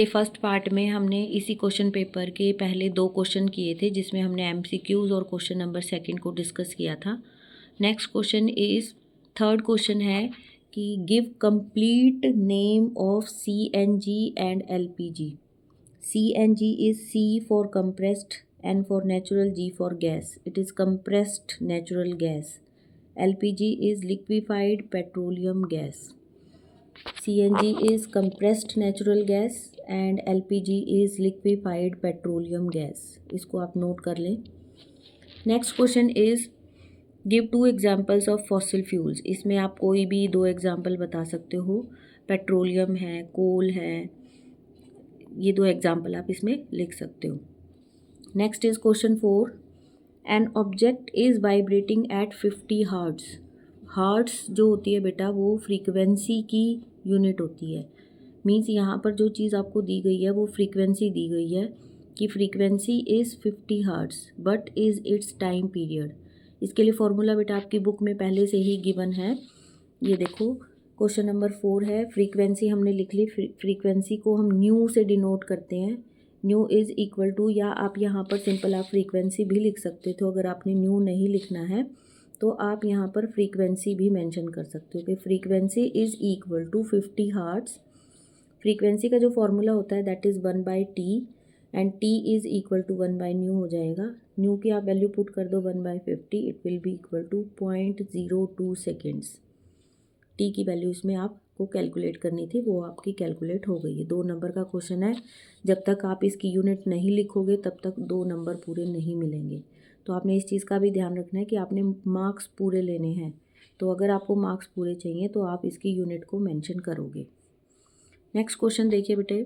First part में हमने इसी क्वेश्चन पेपर के पहले 2 क्वेश्चन किए थे, जिसमें हमने एमसीक्यूज और क्वेश्चन नंबर 2 को डिस्कस किया था। Next question is third question है कि give complete name of CNG and LPG. CNG is C for compressed, N for natural, G for gas. It is compressed natural gas. LPG is liquefied petroleum gas. CNG is compressed natural gas and LPG is liquefied petroleum gas। इसको आप note कर लें। Next question is give 2 examples of fossil fuels. इसमें आप कोई भी 2 example बता सकते हो। पेट्रोलियम है, कोल है, ये 2 एग्जाम्पल आप इसमें लिख सकते हो। Next is question 4, an object is vibrating at 50 hertz. Hertz जो होती है बेटा वो फ्रीक्वेंसी की यूनिट होती है। मीन्स यहाँ पर जो चीज़ आपको दी गई है वो फ्रीक्वेंसी दी गई है कि frequency is 50 hertz but is its time period. इसके लिए फॉर्मूला बेटा आपकी बुक में पहले से ही गिवन है। ये देखो क्वेश्चन नंबर 4 है, फ्रीक्वेंसी हमने लिख ली। फ्रीक्वेंसी को हम न्यू से डिनोट करते हैं। न्यू इज़ इक्वल टू, या आप यहाँ पर सिंपल आप फ्रीक्वेंसी भी लिख सकते थे। अगर आपने न्यू नहीं लिखना है तो आप यहाँ पर फ्रीक्वेंसी भी मेंशन कर सकते हो कि frequency is equal to 50 hertz. Frequency का जो फॉर्मूला होता है that is 1/t and t is equal to 1/न्यू हो जाएगा। न्यू की आप वैल्यू पुट कर दो 1/50, it will be equal to 0.02 seconds. t की वैल्यू इसमें आपको कैलकुलेट करनी थी, वो आपकी कैलकुलेट हो गई है। 2 नंबर का क्वेश्चन है, जब तक आप इसकी यूनिट नहीं लिखोगे तब तक 2 नंबर पूरे नहीं मिलेंगे। तो आपने इस चीज़ का भी ध्यान रखना है कि आपने मार्क्स पूरे लेने हैं। तो अगर आपको मार्क्स पूरे चाहिए तो आप इसकी यूनिट को मेंशन करोगे। नेक्स्ट क्वेश्चन देखिए बेटे,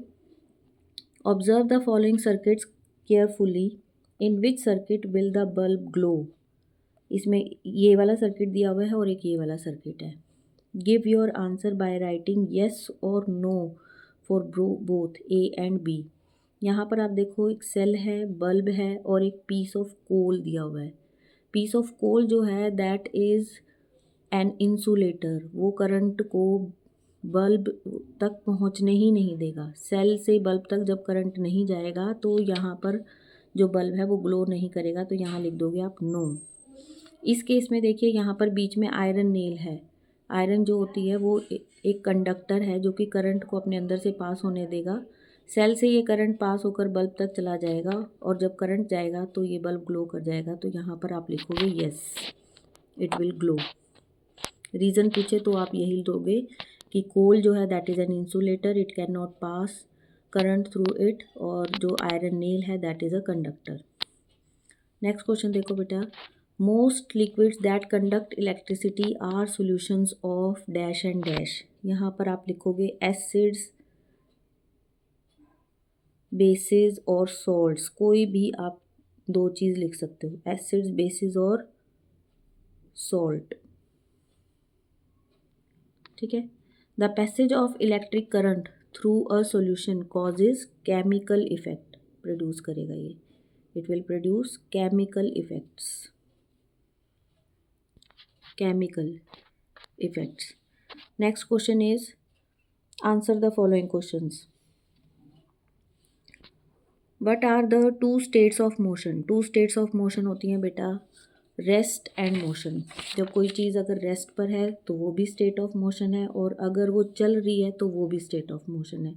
observe the following circuits carefully, in which circuit will the bulb glow. इसमें ये वाला सर्किट दिया हुआ है और एक ये वाला सर्किट है। Give your answer by writing yes और no for both A and B. यहाँ पर आप देखो एक सेल है, बल्ब है और एक पीस ऑफ कोल दिया हुआ है। पीस ऑफ कोल जो है दैट इज़ एन इंसुलेटर। वो करंट को बल्ब तक पहुँचने ही नहीं देगा। सेल से बल्ब तक जब करंट नहीं जाएगा तो यहाँ पर जो बल्ब है वो ग्लो नहीं करेगा। तो यहाँ लिख दोगे आप नो। इस केस में देखिए यहाँ पर बीच में आयरन नेल है। आयरन जो होती है वो एक कंडक्टर है जो कि करंट को अपने अंदर से पास होने देगा। सेल से ये करंट पास होकर बल्ब तक चला जाएगा और जब करंट जाएगा तो ये बल्ब ग्लो कर जाएगा। तो यहाँ पर आप लिखोगे yes, it will glow. Reason पूछे तो आप यही दोगे कि कोल जो है that is an insulator, it can not pass current through it, और जो आयरन नेल है that is a conductor. Next question देखो बेटा, most liquids that conduct electricity are solutions of dash and dash. यहाँ पर आप लिखोगे एसिड्स, बेसिस और सॉल्ट्स। कोई भी आप 2 चीज़ लिख सकते हो, एसिड्स, बेसिस और सॉल्ट। ठीक है। The passage of electric current through a solution causes chemical effect. Produce करेगा ये, it will produce chemical effects. Chemical effects. Next question is answer the following questions. What are the 2 states of motion. 2 states of motion होती हैं बेटा rest and motion. जब कोई चीज़ अगर rest पर है तो वो भी स्टेट ऑफ मोशन है, और अगर वो चल रही है तो वो भी स्टेट ऑफ मोशन है।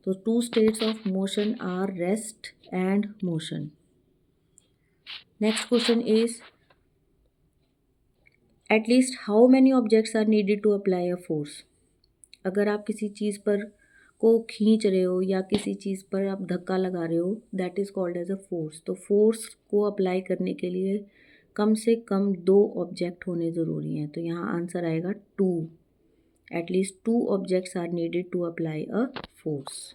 तो 2 states of motion are rest and motion. Next question is at least how many objects are needed to apply a force. अगर आप किसी चीज़ पर को खींच रहे हो या किसी चीज़ पर आप धक्का लगा रहे हो that is called as a force. तो फोर्स को अप्लाई करने के लिए कम से कम 2 ऑब्जेक्ट होने ज़रूरी हैं। तो यहाँ आंसर आएगा 2। At least 2 objects are needed to apply a force.